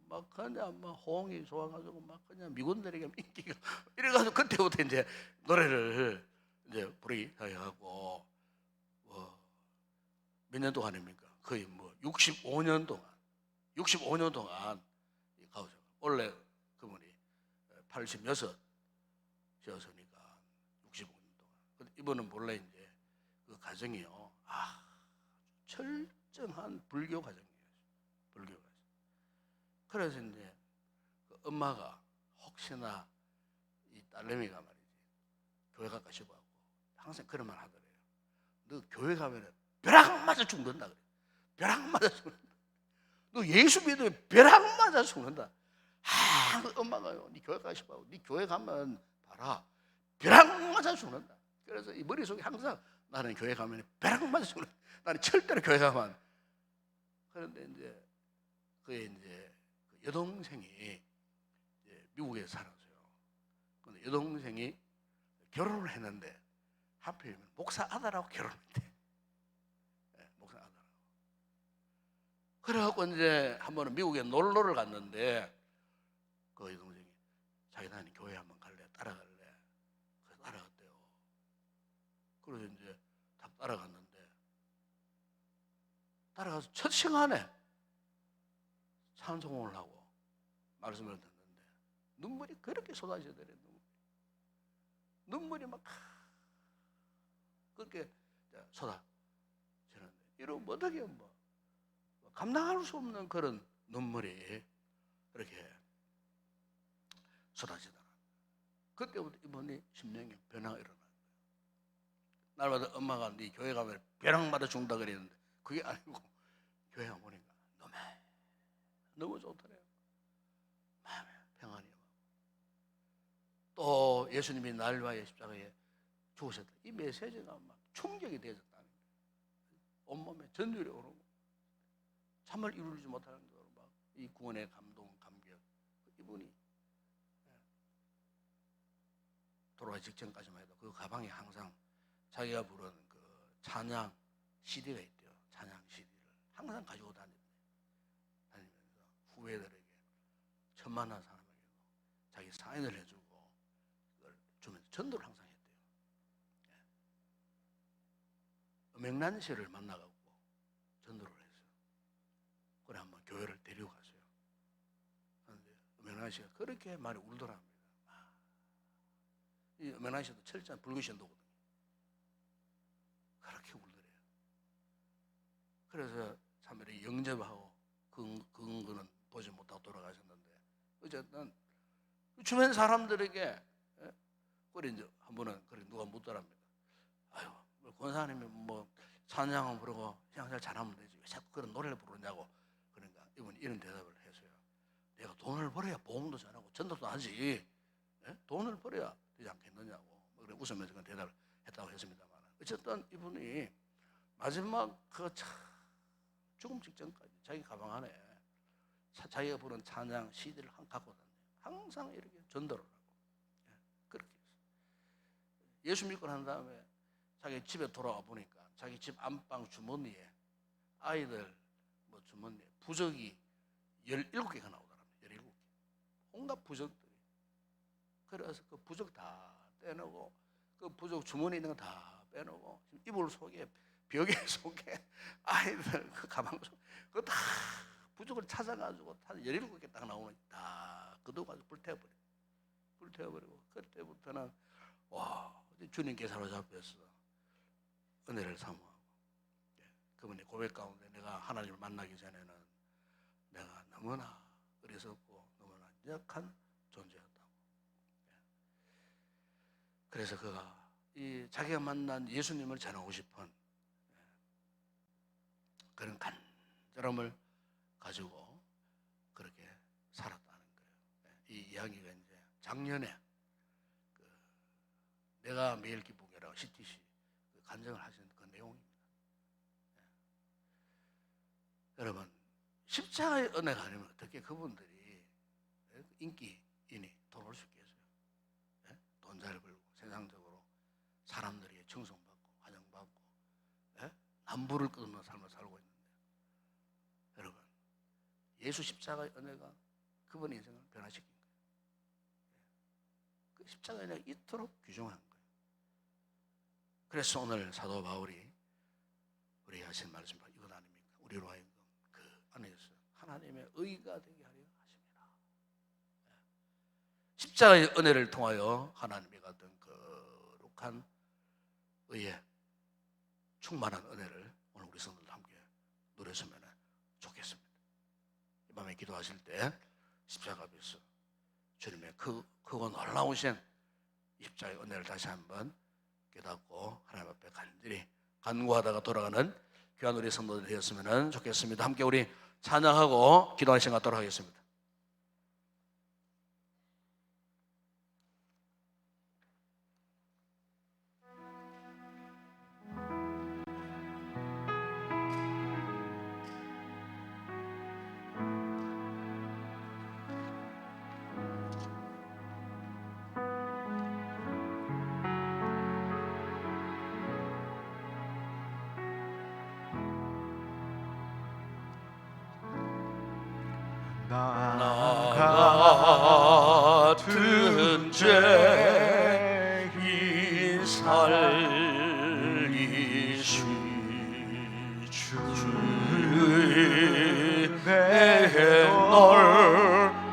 막 그냥 막 호응이 좋아가지고 막 그냥 미군들에게 인기가 이래가지고 그때부터 이제 노래를 이제 부르기 시작하고 몇 년 동안입니까? 거의 뭐 65년 동안 이 가우스 원래 그분이 86이었으니까 65년 동안. 근데 이분은 본래 이제 그 가정이요, 철저한 불교 가정이에요. 불교 가정. 그래서 이제 그 엄마가 혹시나 이 딸내미가 말이지 교회 갈까 싶어하고 항상 그런 말 하더래요. 너 교회 가면 벼락 맞아 죽는다 그래. 벼락 맞아 죽는다. 너 예수 믿으면 벼락 맞아 죽는다. 엄마가요, 네 교회 가고 싶어. 네 교회 가면 봐라, 벼락 맞아 죽는다. 그래서 이 머릿속에 항상 나는 교회 가면 벼락 맞아 죽는다. 나는 절대로 교회 가면. 그런데 이제 그의 이제 그 여동생이 이제 미국에 살았어요. 근데 여동생이 결혼을 했는데 하필이면 목사 아들하고 결혼했대. 목사 아들하고. 그래갖고 이제 한 번은 미국에 놀러를 갔는데 그 여동생이 자기 나는 교회 한번 갈래? 따라갈래? 그래서 따라갔대요. 그래서 이제 딱 따라갔는데 따라가서 첫 시간에 찬송을 하고 말씀을 듣는데 눈물이 그렇게 쏟아지더래. 눈물이 막 그렇게 쏟아지는데 이러면 어떻게 뭐 감당할 수 없는 그런 눈물이 이렇게 쏟아지더라. 그때부터 이분이 심령의 변화가 일어나는 거예요. 날마다 엄마가 네 교회 가면 벼락 맞아 죽는다 그랬는데 그게 아니고 교회 가보니까 너무 좋더래요. 마음에 평안이. 또 예수님이 날과의 십자가에 죽으셨다. 이 메시지가 막 충격이 되어졌다는 거예요. 온몸에 전율이 오르고 잠을 이루지 못하는 대로 막 이 구원의 감동, 감격. 이분이 돌아가기 직전까지만 해도 그 가방에 항상 자기가 부른 그 찬양 CD가 있대요. 찬양 CD를 항상 가지고 다니면서 후배들에게 천만한 사람에게도 자기 사인을 해주고 그걸 주면서 전도를 항상 했대요. 음행난 씨를 만나갖고 전도를 했어요. 그래 한번 교회를 데리고 갔어요. 그런데 음행난 씨가 그렇게 많이 울더랍니다. 이 음행난 씨도 철저한 불교 신도거든요. 그렇게 울더래요. 그래서 참 이렇게 영접하고 근거는 보지 못하고 돌아가셨는데 어쨌든 주변 사람들에게 그래 이제 한 번은 그래 누가 묻더랍니다. 아유, 권사님이 뭐 찬양을 부르고 신앙생활 잘하면 되지 왜 자꾸 그런 노래를 부르냐고. 그러니까 이분이 이런 대답을 했어요. 내가 돈을 벌어야 보험도 잘하고 전도도 하지. 돈을 벌어야 되지 않겠느냐고. 그래 웃으면서 그 대답을 했다고 했습니다만 어쨌든 이분이 마지막 그 죽음 직전까지 자기 가방 안에 자기가 부른 찬양 CD를 갖고 다녀요. 항상 이렇게 전도를 하고 그렇게 했어요. 예수 믿고 난 다음에 자기 집에 돌아와 보니까 자기 집 안방 주머니에 아이들 뭐 주머니에 부적이 17개가 나오더랍니다. 17개. 온갖 부적들이. 그래서 그 부적 다 떼놓고 그 부적 주머니에 있는 거 다 빼놓고 이불 속에 벽에 속에 아이들 그 가방 속에 그거 다 부적을 찾아가지고 17개 딱 나오는 다 걷어가지고 불태워버리고 그때부터는 와 주님께 사로잡혀서 은혜를 사모하고 그분의 고백 가운데 내가 하나님을 만나기 전에는 내가 너무나 어리석고 너무나 약한 존재였다고. 그래서 그가 이 자기가 만난 예수님을 전하고 싶은 그런 간절함을 가지고 그렇게 살았다는 거예요. 이 이야기가 이제 작년에 그 내가 매일 기쁘게라고 CTC 그 간증을 하신 그 내용입니다. 여러분 십자가의 은혜가 아니면 어떻게 그분들이 인기인이 돌아올 수 있겠어요? 돈 잘 벌고 세상적으로 사람들에게 청송받고 환영받고 남부를 끊는 삶을 살고 있는데 여러분 예수 십자가의 은혜가 그분의 인생을 변화시킨 거예요. 그 십자가의 은혜가 이토록 귀중한 거예요. 그래서 오늘 사도 바울이 우리에게 하신 말씀 이건 아닙니까? 우리로 하여금 그 안에서 하나님의 의가 되게 하려 하십니다. 십자가의 은혜를 통하여 하나님의 같은 거룩한 의에 충만한 은혜를 오늘 우리 성도들 함께 누렸으면 좋겠습니다. 이 밤에 기도하실 때 십자가 앞에서 주님의 크고 놀라우신 십자가의 은혜를 다시 한번 깨닫고 하나님 앞에 간절히 간구하다가 돌아가는 귀한 우리 성도들 되었으면 좋겠습니다. 함께 우리 찬양하고 기도하는 시간 갖도록 하겠습니다. 나 같은 죄인 살리시 주의 내 놀라워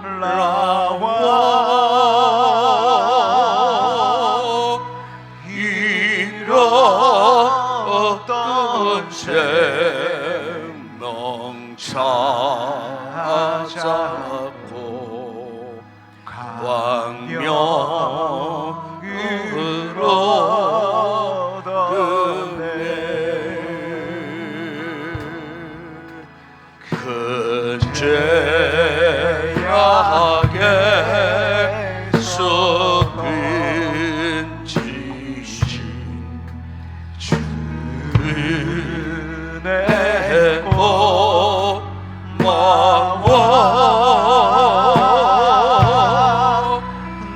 잃었던 생명 찾았고 광명으로 얻었네. 그 죄악에서 끈지신 주의 고마워.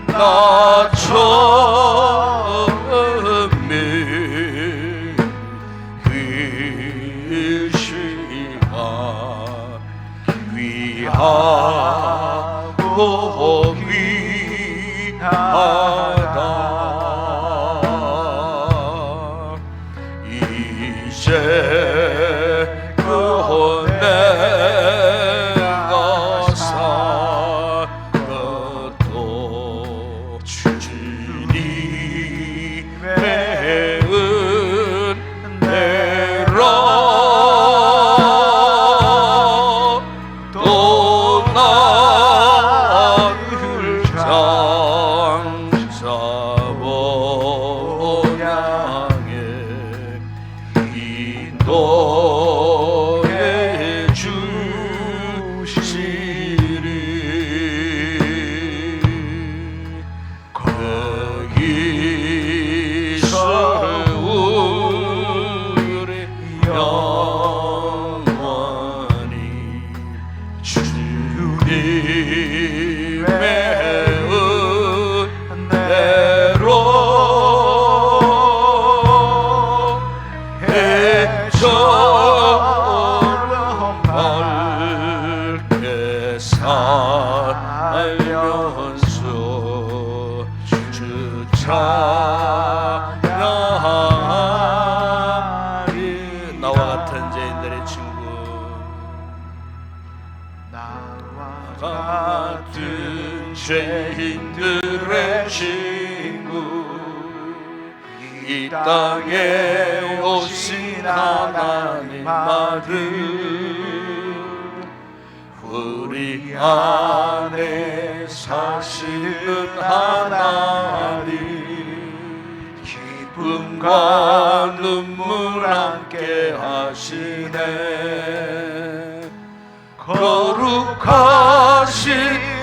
나 처음에 그 시간 귀하고 귀하다. 이제 그 내가 산 것도 주님의 은혜로 또 나를 장사보 향해 인도해 주시리. 거기서 우리 영원히 주님의 은혜로 해처럼 밝게 살면서 주 찬양하리. 나와 같은 죄인들의 친구, 나와 같은 죄인들의 친구, 이 땅에 오신 하나님 아들, 우리 안에 사시는 하나님, 기쁨과 눈물 함께 하시네. 거룩하신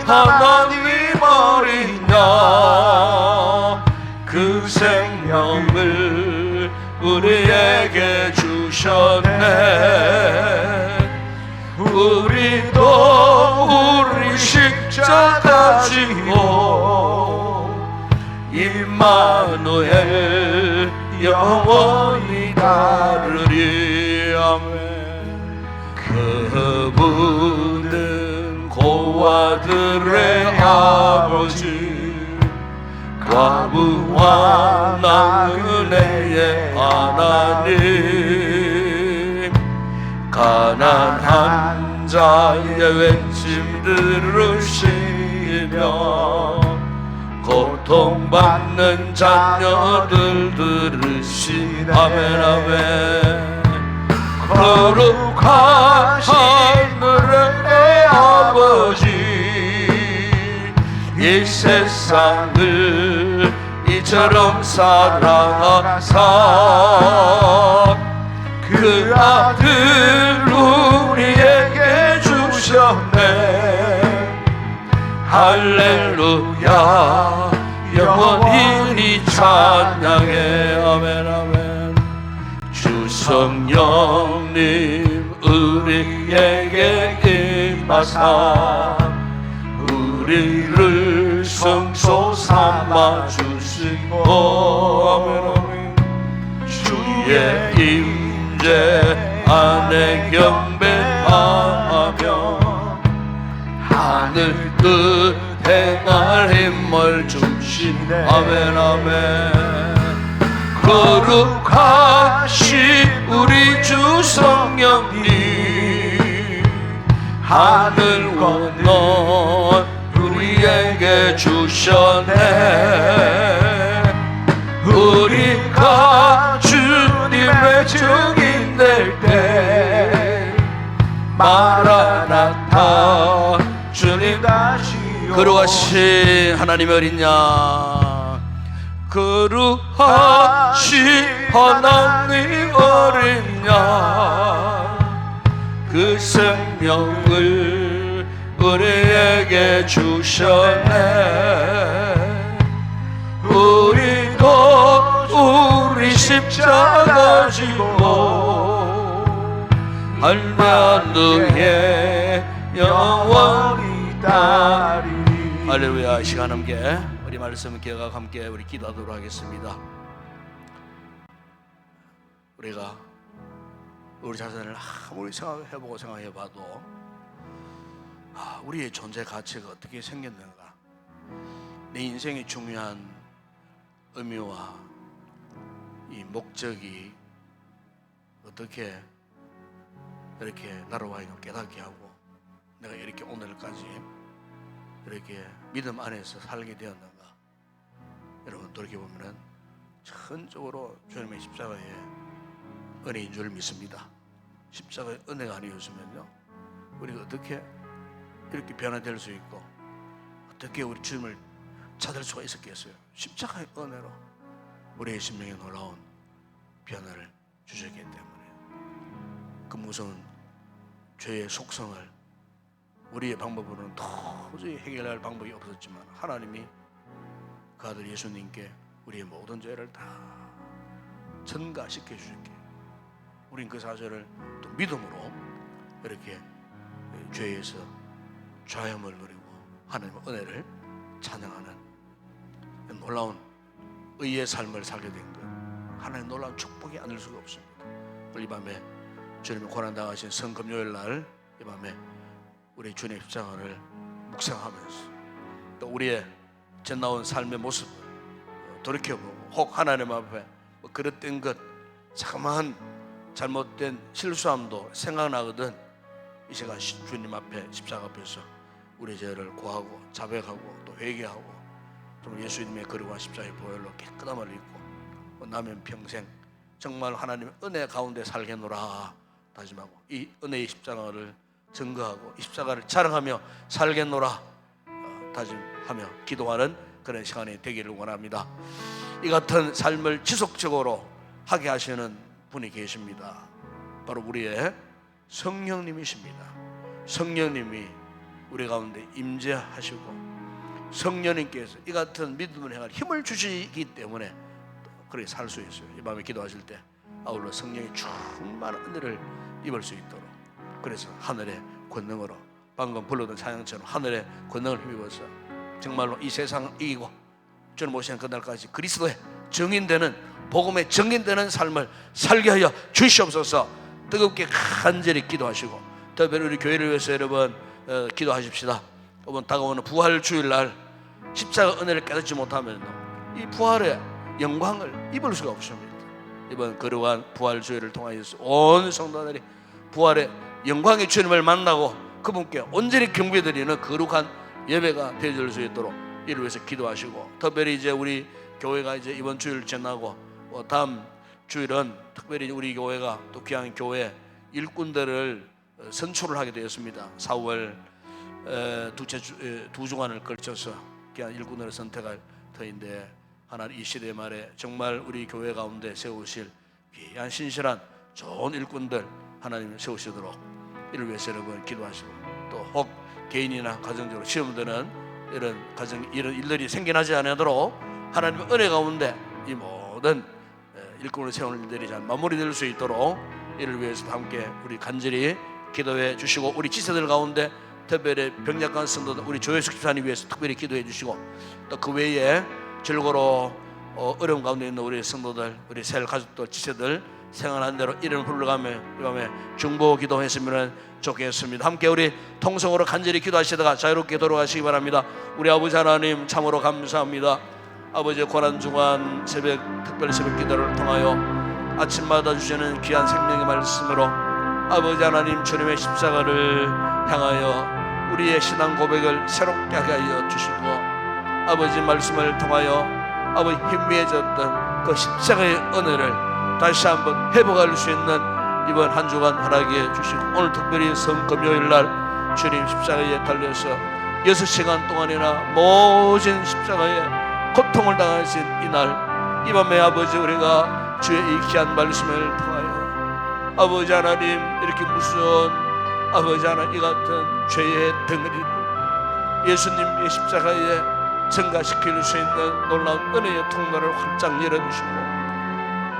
하나님 어린 양, 그 생명을 우리에게 주셨네. 우리도 우리 십자가 지고 임마누엘 영원히 따르리. 아멘. 그분은 고아들의 아버지, 과부와 나그네의 하나님, 가난한 자의 외침 들으시며 고통받는 자녀들 들으시네. 아멘 아멘. 거룩하신 하늘의 아버지, 이 세상을 이처럼 사랑하사 그 아들 우리에게 주셨네. 할렐루야 영원히 찬양해. 아멘 아멘. 주 성령님 우리에게 임하사 우리를 성소 삼아 주시고. 아멘 아멘. 주의 임재 안에 경배하며 하늘 뜻 행할 힘을 주시네. 아멘 아멘. 거룩하신 우리 주 성령님 하늘 건너 우리에게 주셨네. 우리가 주님의 증인 될 때 마라나타 주님 다시 거룩하신 하나님의 어린 양, 거룩하신 하나님 어린 양, 그 생명을 우리에게 주셨네. 우리도 우리 십자가 지고 할렐루야 영원히 따르리. 할렐루야. 이 시간 함께 우리 말씀 기억하고 함께 우리 기도하도록 하겠습니다. 우리가 우리 자신을 아무리 생각해보고 생각해봐도 우리의 존재 가치가 어떻게 생겼는가, 내 인생의 중요한 의미와 이 목적이 어떻게 이렇게 나로 하여금 깨닫게 하고 내가 이렇게 오늘까지 이렇게 믿음 안에서 살게 되었는가. 여러분 돌이켜보면 전적으로 주님의 십자가의 은혜인 줄 믿습니다. 십자가의 은혜가 아니었으면요 우리가 어떻게 이렇게 변화될 수 있고 어떻게 우리 주님을 찾을 수가 있었겠어요. 십자가의 은혜로 우리의 생명에 놀라운 변화를 주셨기 때문에 그 무서운 죄의 속성을 우리의 방법으로는 도저히 해결할 방법이 없었지만 하나님이 그 아들 예수님께 우리의 모든 죄를 다 전가시켜 주셨기에 우린 그 사실을 또 믿음으로 이렇게 죄에서 자유함을 누리고 하나님의 은혜를 찬양하는 놀라운 의의 삶을 살게 된 것, 하나님의 놀라운 축복이 아닐 수가 없습니다. 이 밤에 주님이 고난당하신 성금요일 날 이 밤에 우리 주님의 십자가를 묵상하면서 또 우리의 전 나온 삶의 모습을 돌이켜보고 혹 하나님 앞에 그릇된 것, 자그마한 잘못된 실수함도 생각나거든 이 시간 주님 앞에 십자가 앞에서 우리 죄를 고하고 자백하고 또 회개하고 정말 예수님의 거룩한 십자가의 보혈로 깨끗함을 입고 나면 평생 정말 하나님의 은혜 가운데 살겠노라 다짐하고 이 은혜의 십자가를 증거하고 이 십자가를 자랑하며 살겠노라 다짐하며 기도하는 그런 시간이 되기를 원합니다. 이 같은 삶을 지속적으로 하게 하시는 분이 계십니다. 바로 우리의 성령님이십니다. 성령님이 우리 가운데 임재하시고 성령님께서 이 같은 믿음을 행할 힘을 주시기 때문에 그렇게 살 수 있어요. 이 밤에 기도하실 때 아울러 성령의 충만한 은혜를 입을 수 있도록, 그래서 하늘의 권능으로 방금 불러던 찬양처럼 하늘의 권능을 힘입어서 정말로 이 세상을 이기고 주님 오시는 그날까지 그리스도의 증인되는, 복음의 증인되는 삶을 살게 하여 주시옵소서. 뜨겁게 간절히 기도하시고 특별히 우리 교회를 위해서 여러분 기도하십시다. 이번 다가오는 부활 주일날 십자가 은혜를 깨닫지 못하면 이 부활의 영광을 입을 수가 없습니다. 이번 거룩한 부활 주일을 통하여서 온 성도들이 부활의 영광의 주님을 만나고 그분께 온전히 경배드리는 거룩한 예배가 되어질 수 있도록 이를 위해서 기도하시고, 특별히 이제 우리 교회가 이제 이번 주일 지나고 다음 주일은 특별히 우리 교회가 또 귀한 교회 일꾼들을 선출을 하게 되었습니다. 4월 두 주간을 걸쳐서 귀한 일꾼들을 선택할 터인데, 하나님 이 시대 말에 정말 우리 교회 가운데 세우실 귀한 신실한 좋은 일꾼들 하나님 세우시도록 이를 위해서 여러분 기도하시고, 또 혹 개인이나 가정적으로 시험되는 이런 일들이 생겨나지 않도록 하나님의 은혜 가운데 이 모든 일꾼을 세우는 일들이 잘 마무리될 수 있도록 이를 위해서 함께 우리 간절히 기도해 주시고, 우리 지체들 가운데 특별히 병약한 성도들 우리 조혜숙 집사님 위해서 특별히 기도해 주시고, 또 그 외에 절고로 어려움 가운데 있는 우리 성도들, 우리 새 가족들, 지체들 생활한 대로 이름 불러가며 이 밤에 중보 기도했으면 좋겠습니다. 함께 우리 통성으로 간절히 기도하시다가 자유롭게 돌아가시기 바랍니다. 우리 아버지 하나님 참으로 감사합니다. 아버지의 고난주간 새벽 특별 새벽 기도를 통하여 아침마다 주시는 귀한 생명의 말씀으로 아버지 하나님 주님의 십자가를 향하여 우리의 신앙 고백을 새롭게 하게 하여 주시고, 아버지 말씀을 통하여 아버지 희미해졌던 그 십자가의 은혜를 다시 한번 회복할 수 있는 이번 한 주간 허락해 주시고, 오늘 특별히 성금요일날 주님 십자가에 달려서 6시간 동안이나 모진 십자가에 고통을 당하신 이날, 이 밤에 아버지 우리가 주의 이 귀한 말씀을 통하여 아버지 하나님 이렇게 무서운 아버지 하나님 이 같은 죄의 덩어리를 예수님의 십자가에 증가시킬 수 있는 놀라운 은혜의 통로를 활짝 열어주시고,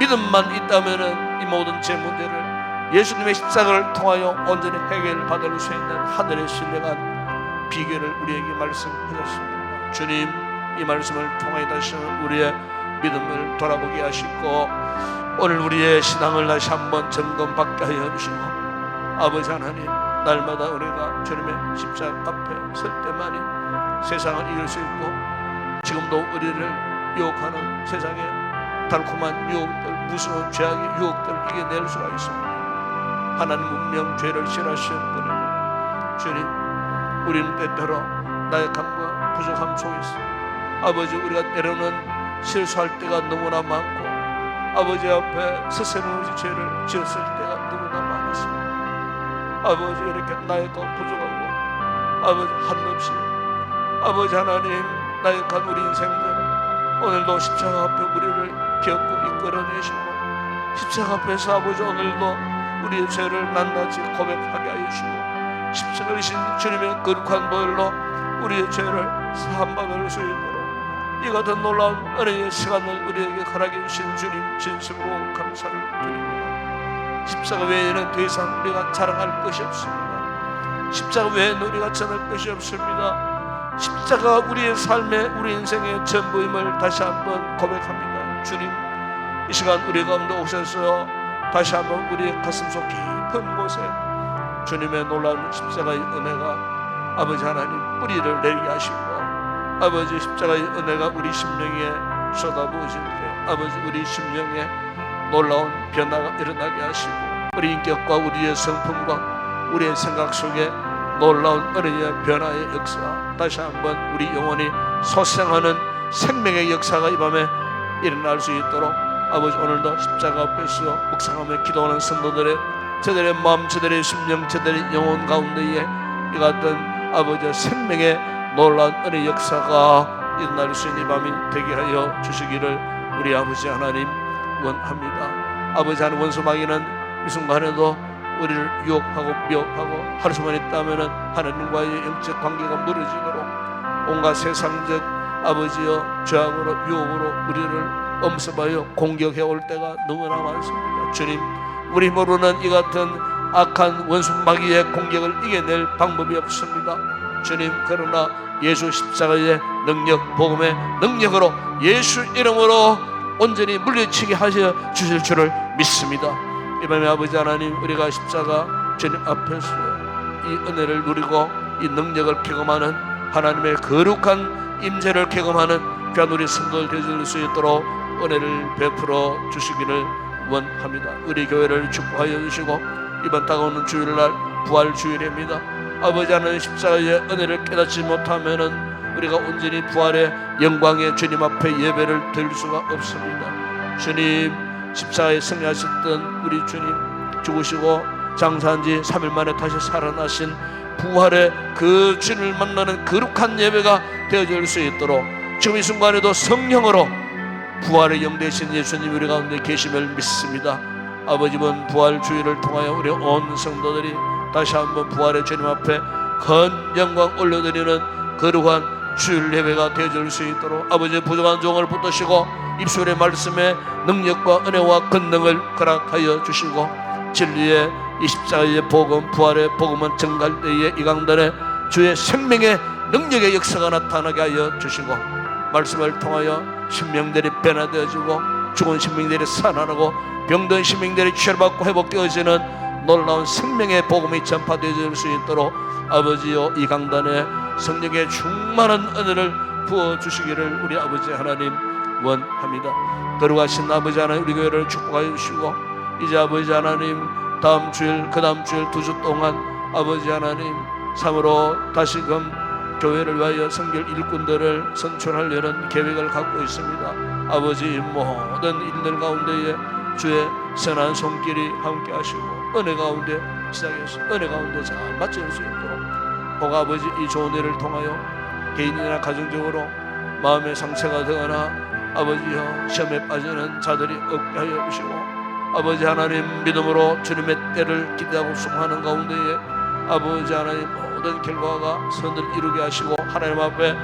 믿음만 있다면 이 모든 제 문제를 예수님의 십자가를 통하여 온전히 해결받을 수 있는 하늘의 신령한 비결을 우리에게 말씀하셨습니다. 주님 이 말씀을 통하여 다시 우리의 믿음을 돌아보게 하시고, 오늘 우리의 신앙을 다시 한번 점검받게 하여 주시고, 아버지 하나님 날마다 우리가 주님의 십자가 앞에 설 때만이 세상을 이길 수 있고, 지금도 우리를 유혹하는 세상의 달콤한 유혹들, 무서운 죄악의 유혹들을 이겨낼 수가 있습니다. 하나님 분명 죄를 싫어하시는 분입니다. 주님 우리는 때때로 나약함과 부족함 속에서 아버지 우리가 때로는 실수할 때가 너무나 많고, 아버지 앞에 스스로 죄를 지었을 때가 너무나 많았습니다. 아버지 이렇게 나약하고 부족하고 아버지 한없이 아버지 하나님 나약한 우리 인생들 오늘도 십자가 앞에 우리를 겪고 이끌어내시고, 십자가 앞에서 아버지 오늘도 우리의 죄를 낱낱이 고백하게 하여 주시고, 십자가이신 주님의 거룩한 보혈로 우리의 죄를 사함받을 수 있도록 이 같은 놀라운 은혜의 시간을 우리에게 허락해 주신 주님 진심으로 감사를 드립니다. 십자가 외에는 더 이상 우리가 자랑할 것이 없습니다. 십자가 외에는 우리가 전할 것이 없습니다. 십자가 우리의 삶의 우리 인생의 전부임을 다시 한번 고백합니다. 주님 이 시간 우리 가운데 오셔서 다시 한번 우리의 가슴속 깊은 곳에 주님의 놀라운 십자가의 은혜가 아버지 하나님 뿌리를 내리게 하시고, 아버지 십자가의 은혜가 우리 심령에 쏟아부어질 때 아버지 우리 심령에 놀라운 변화가 일어나게 하시고, 우리 인격과 우리의 성품과 우리의 생각 속에 놀라운 은혜의 변화의 역사, 다시 한번 우리 영혼이 소생하는 생명의 역사가 이 밤에 일어날 수 있도록 아버지 오늘도 십자가 앞에서 묵상하며 기도하는 성도들의 저들의 마음, 저들의 심령, 저들의 영혼 가운데에 이 같은 아버지 생명의 놀라운 은혜 역사가 일어날 수 있는 이 밤이 되게 하여 주시기를 우리 아버지 하나님 원합니다. 아버지 하나님 원수마귀는 이 순간에도 우리를 유혹하고 미혹하고 할 수만 있다면 하나님과의 영적 관계가 무너지도록 온갖 세상적 아버지여 죄악으로 유혹으로 우리를 엄습하여 공격해 올 때가 너무나 많습니다. 주님 우리 모르는 이 같은 악한 원수 마귀의 공격을 이겨낼 방법이 없습니다. 주님 그러나 예수 십자가의 능력, 복음의 능력으로 예수 이름으로 온전히 물리치게 하셔 주실 줄을 믿습니다. 이밤에 아버지 하나님 우리가 십자가 주님 앞에서 이 은혜를 누리고 이 능력을 경험하는 하나님의 거룩한 임재를 경험하는 귀한 우리 성도들 되실 수 있도록 은혜를 베풀어 주시기를 원합니다. 우리 교회를 축복하여 주시고 이번 다가오는 주일날 부활 주일입니다. 아버지 하나님, 십자가의 은혜를 깨닫지 못하면은 우리가 온전히 부활의 영광의 주님 앞에 예배를 드릴 수가 없습니다. 주님, 십자가에 승리하셨던 우리 주님, 죽으시고 장사한 지 3일 만에 다시 살아나신 부활의 그 주님을 만나는 거룩한 예배가 되어질 수 있도록 지금 이 순간에도 성령으로 부활의 영 되신 예수님 우리 가운데 계심을 믿습니다. 아버지, 이번 부활 주일을 통하여 우리 온 성도들이 다시 한번 부활의 주님 앞에 큰 영광 올려드리는 거룩한 주일 예배가 되어질 수 있도록 아버지의 부족한 종을 붙드시고 입술의 말씀에 능력과 은혜와 권능을 허락하여 주시고 진리의 이 십자가의 복음, 부활의 복음은 증가할 때에 이 강단에 주의 생명의 능력의 역사가 나타나게 하여 주시고 말씀을 통하여 신명들이 변화되어지고 죽은 신명들이 살아나고 병든 신명들이 치료받고 회복되어지는 놀라운 생명의 복음이 전파되어질 수 있도록 아버지여 이 강단에 성령의 충만한 은혜를 부어주시기를 우리 아버지 하나님 원합니다. 거룩하신 아버지 하나님, 우리 교회를 축복하여 주시고 이제 아버지 하나님 다음 주일 그 다음 주일 2주 동안 아버지 하나님 참으로 다시금 교회를 위하여 성결 일꾼들을 선출하려는 계획을 갖고 있습니다. 아버지, 모든 일들 가운데에 주의 선한 손길이 함께 하시고 은혜 가운데 시작해서 은혜 가운데 잘 맞춰질 수 있도록 혹 아버지 이 좋은 일을 통하여 개인이나 가정적으로 마음의 상처가 되거나 아버지여 시험에 빠지는 자들이 없게 하여 주시고 아버지 하나님 믿음으로 주님의 때를 기대하고 순종하는 가운데에 아버지 하나님 모든 결과가 선을 이루게 하시고 하나님 앞에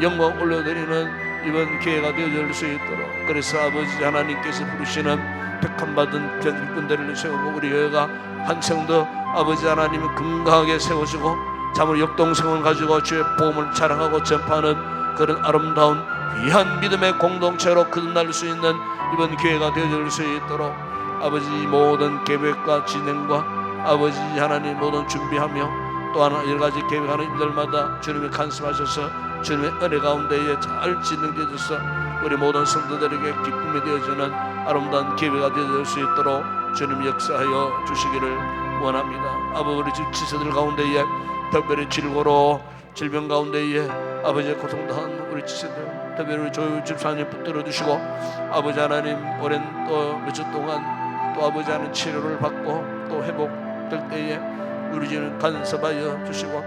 영광 올려드리는 이번 기회가 되어질 수 있도록 그래서 아버지 하나님께서 부르시는 택함받은 일꾼들을 세우고 우리 교회가 한층 더 아버지 하나님을 건강하게 세우시고 참으로 역동성을 가지고 주의 복음을 자랑하고 전파하는 그런 아름다운 귀한 믿음의 공동체로 거듭날 수 있는 이번 기회가 되어질 수 있도록 아버지 모든 계획과 진행과 아버지 하나님 모든 준비하며 또한 여러 가지 계획하는 일들마다 주님이 간섭하셔서 주님의 은혜 가운데에 잘 진행되어져서 우리 모든 성도들에게 기쁨이 되어지는 아름다운 기회가 되어질 수 있도록 주님 역사하여 주시기를 원합니다. 아버지, 우리 지체들 가운데에 특별히 질고로 질병 가운데에 아버지 고통당한 우리 지체들 특별히 우리 조유 집사님 붙들어 주시고 아버지 하나님 오랜 또 몇 주 동안 또 아버지 하나님 치료를 받고 또 회복될 때에 우리 주님 간섭하여 주시고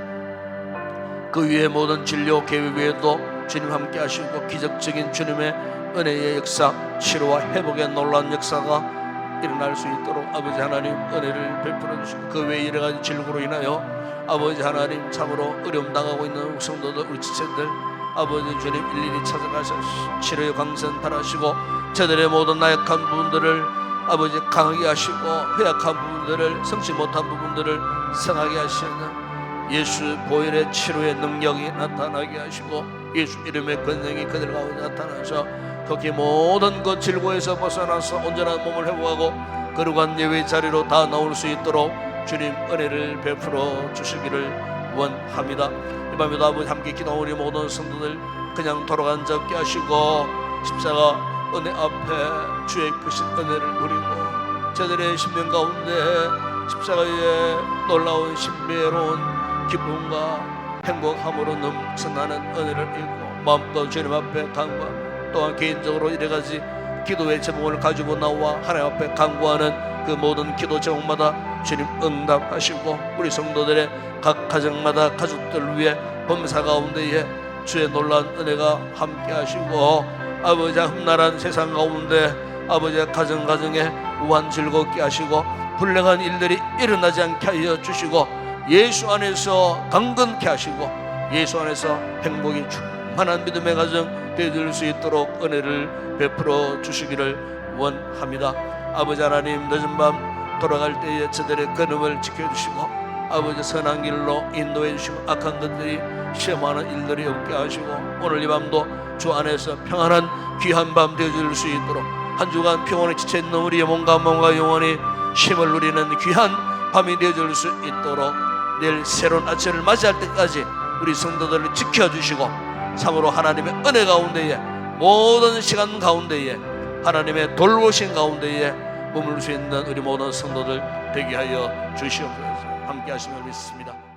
그 위에 모든 진료 계획 외에도 주님 함께 하시고 기적적인 주님의 은혜의 역사, 치료와 회복의 놀라운 역사가 일어날 수 있도록 아버지 하나님 은혜를 베풀어 주시고 그 외에 여러 가지 질고로 인하여 아버지 하나님 참으로 어려움 당하고 있는 성도들 우리 지체들 아버지 주님 일일이 찾아가셔 치료의 광선 달하시고 저들의 모든 나약한 부분들을 아버지 강하게 하시고 허약한 부분들을 성치 못한 부분들을 성하게 하시는 예수 보혈의 치료의 능력이 나타나게 하시고 예수 이름의 권능이 그들 가운데 나타나서 거기 모든 것 질고에서 벗어나서 온전한 몸을 회복하고 거룩한 예외 자리로 다 나올 수 있도록 주님 은혜를 베풀어 주시기를 원합니다. 이 밤에도 아버지 함께 기도하는 우리 모든 성도들 그냥 돌아간 자 없게 하시고 십자가 은혜 앞에 주의 크신 은혜를 누리고 저들의 심령 가운데 십자가의 놀라운 신비로운 기쁨과 행복함으로 넘쳐나는 은혜를 입고 마음껏 주님 앞에 간구하 또한 개인적으로 이래가지 기도의 제목을 가지고 나와 하나님 앞에 간구하는 그 모든 기도 제목마다 주님 응답하시고 우리 성도들의 각 가정마다 가족들 위해 범사 가운데에 주의 놀라운 은혜가 함께 하시고 아버지 흠나란 세상 가운데 아버지 가정에 우한 즐겁게 하시고 불행한 일들이 일어나지 않게 하여 주시고 예수 안에서 강건케 하시고 예수 안에서 행복이 충만한 믿음의 가정 되어질 수 있도록 은혜를 베풀어 주시기를 원합니다. 아버지 하나님 늦은 밤 돌아갈 때에 저들의 걸음을 지켜주시고 아버지 선한 길로 인도해 주시고 악한 것들이 시험하는 일들이 없게 하시고 오늘 이 밤도 주 안에서 평안한 귀한 밤 되어질 수 있도록 한 주간 평온에 지쳐있는 우리의 몸과 영혼이 쉼을 누리는 귀한 밤이 되어질 수 있도록 내일 새로운 아침을 맞이할 때까지 우리 성도들을 지켜주시고 참으로 하나님의 은혜 가운데에 모든 시간 가운데에 하나님의 돌보신 가운데에 머물 수 있는 우리 모든 성도들 되게 하여 주시옵소서. 함께 하심을 믿습니다.